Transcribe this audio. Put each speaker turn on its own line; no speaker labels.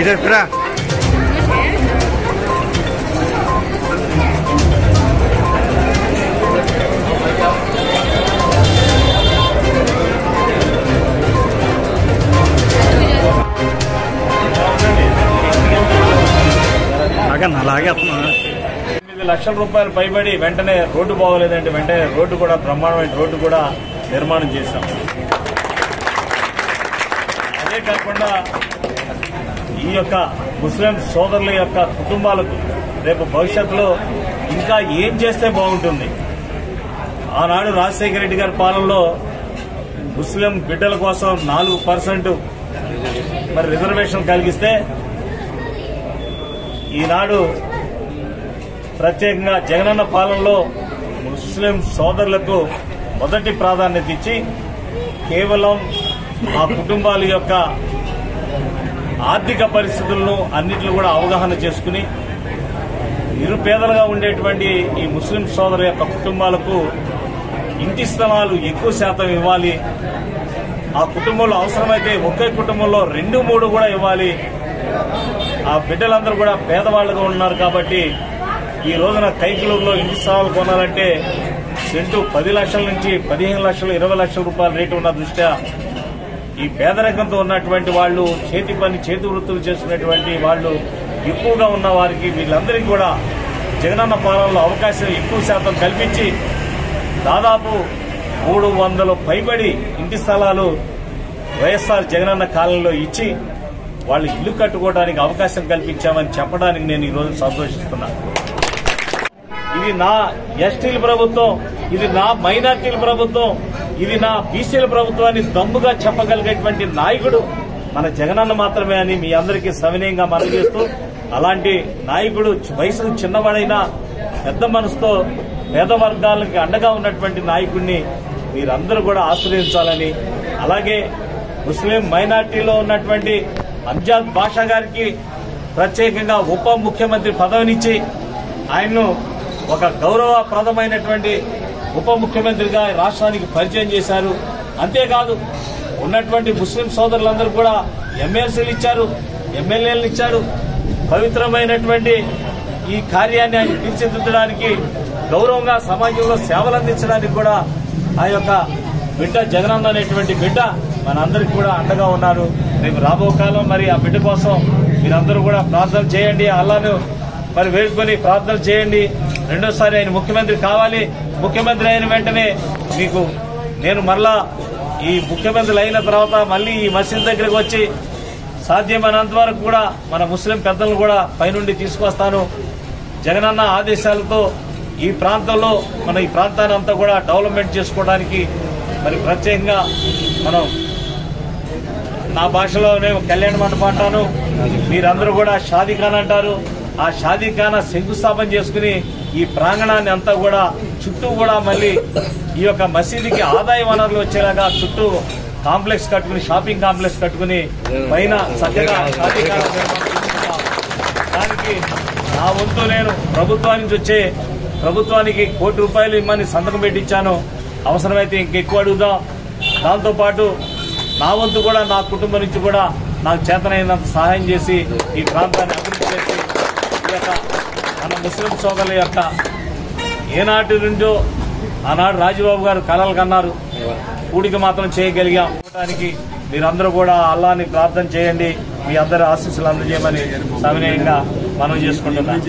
इधर फ्रा అలాగే
8 లక్షల రూపాయలు పైబడి వెంటనే రోడ్డు బాగోలేదంటే వెంటనే రోడ్డు కూడా బ్రహ్మాండమైన రోడ్డు కూడా నిర్మాణం చేశాం. అదే కాకుండా ఈ యొక్క ముస్లిం సోదరుల యొక్క కుటుంబాలకు రేపు భవిష్యత్తులో ఇంకా ఏం చేస్తే బాగుంటుంది. ఆనాడు రాజశేఖర రెడ్డి గారి పాలనలో ముస్లిం బిడ్డల కోసం 4% మరి రిజర్వేషన్ కలిగిస్తే ఈనాడు ప్రత్యేకంగా జగనన్న పాలనలో ముస్లిం సోదరులకు మొదటి ప్రాధాన్యత ఇచ్చి కేవలం ఆ కుటుంబాల యొక్క ఆర్థిక పరిస్థితులను అన్నింటిలో కూడా అవగాహన చేసుకుని నిరుపేదలుగా ఉండేటువంటి ఈ ముస్లిం సోదరుల యొక్క కుటుంబాలకు ఇంటి స్థలాలు ఎక్కువ శాతం ఇవ్వాలి. ఆ కుటుంబంలో అవసరమైతే ఒకే కుటుంబంలో 2-3 కూడా ఇవ్వాలి. ఆ బిడ్డలందరూ కూడా పేదవాళ్లుగా ఉన్నారు కాబట్టి ఈ రోజున కైకలూరులో ఇంటి స్థలాలు కొనాలంటే సెంటు 10 లక్షల నుంచి 15 లక్షలు 20 లక్షల రూపాయల రేటు ఉన్న దృష్ట్యా ఈ పేదరికంతో ఉన్నటువంటి వాళ్ళు చేతి వృత్తులు చేసుకునేటువంటి వాళ్ళు ఎక్కువగా ఉన్న వారికి వీళ్ళందరికీ కూడా జగనన్న పాలనలో అవకాశం ఎక్కువ శాతం కల్పించి దాదాపు 300 పైబడి ఇంటి స్థలాలు వైఎస్ఆర్ జగనన్న కాలంలో ఇచ్చి వాళ్ళు ఇల్లు కట్టుకోవడానికి అవకాశం కల్పించామని చెప్పడానికి నేను ఈ రోజు సంతోషిస్తున్నాను. ఇది నా ఎస్టీల ప్రభుత్వం, ఇది నా మైనార్టీల ప్రభుత్వం, ఇది నా బీసీల ప్రభుత్వాన్ని దమ్ముగా చెప్పగలిగేటువంటి నాయకుడు మన జగనన్న మాత్రమే అని మీ అందరికీ సవినయంగా మనవి చేస్తూ, అలాంటి నాయకుడు వయసుకు చిన్నవాడైనా పెద్ద మనసుతో పేద వర్గాలకి అండగా ఉన్నటువంటి నాయకుడిని మీరందరూ కూడా ఆశ్రయించాలని, అలాగే ముస్లిం మైనార్టీలో ఉన్నటువంటి అంజాద్ బాషా గారికి ప్రత్యేకంగా ఉప ముఖ్యమంత్రి పదవినిచ్చి ఆయన్ను ఒక గౌరవప్రదమైనటువంటి ఉప ముఖ్యమంత్రిగా రాష్ట్రానికి పరిచయం చేశారు. అంతేకాదు ఉన్నటువంటి ముస్లిం సోదరులందరూ కూడా ఎమ్మెల్సీలు ఇచ్చారు, ఎమ్మెల్యేలు ఇచ్చారు. పవిత్రమైనటువంటి ఈ కార్యాన్ని ఆయన తీర్చిదిద్దడానికి గౌరవంగా సమాజంలో సేవలు అందించడానికి కూడా ఆ యొక్క బిడ్డ జగనన్న అనేటువంటి బిడ్డ మనందరికీ కూడా అండగా ఉన్నారు. రేపు రాబో కాలం మరి ఆ బిడ్డ కోసం మీరందరూ కూడా ప్రార్థన చేయండి. అల్లాను మరి వేడుకొని ప్రార్థన చేయండి. రెండోసారి ఆయన ముఖ్యమంత్రి కావాలి. ముఖ్యమంత్రి అయిన వెంటనే మీకు నేను మరలా ఈ ముఖ్యమంత్రులు అయిన తర్వాత మళ్లీ ఈ మసీద్ దగ్గరకు వచ్చి సాధ్యమైనంత వరకు కూడా మన ముస్లిం పెద్దలను కూడా పైనుండి తీసుకొస్తాను. జగనన్న ఆదేశాలతో ఈ ప్రాంతంలో మన ఈ ప్రాంతాన్ని అంతా కూడా డెవలప్మెంట్ చేసుకోవడానికి మరి ప్రత్యేకంగా మనం నా భాషలోనే కళ్యాణ మండపం అంటాను, మీరందరూ కూడా షాదీఖానా అంటారు. ఆ షాదీఖానా శంకుస్థాపన చేసుకుని ఈ ప్రాంగణాన్ని అంతా కూడా చుట్టూ కూడా మళ్ళీ ఈ యొక్క మసీదుకి ఆదాయ వనరులు వచ్చేలాగా చుట్టూ కాంప్లెక్స్ కట్టుకుని షాపింగ్ కాంప్లెక్స్ కట్టుకుని పైన చక్కగా షాదీఖానా దానికి నా వంతు నేను ప్రభుత్వానికి ₹1 కోటి ఇమ్మని సంతకం పెట్టించాను. అవసరమైతే ఇంకెక్కువ అడుగుదాం. దాంతోపాటు నా వంతు కూడా నా కుటుంబం నుంచి కూడా నాకు చేతనైనంత సహాయం చేసి ఈ ప్రాంతాన్ని అభివృద్ధి చేసి ఈ యొక్క మన ముస్లిం సోదరుల యొక్క ఏనాటి నుండో ఆనాడు రాజబాబు గారు కలలు కన్నారు, కూడిక మాత్రం చేయగలిగాం. మీరందరూ కూడా అల్లాని ప్రార్థన చేయండి, మీ అందరి ఆశీస్సులు అందజేయమని సవినయంగా మనం చేసుకుంటున్నాం.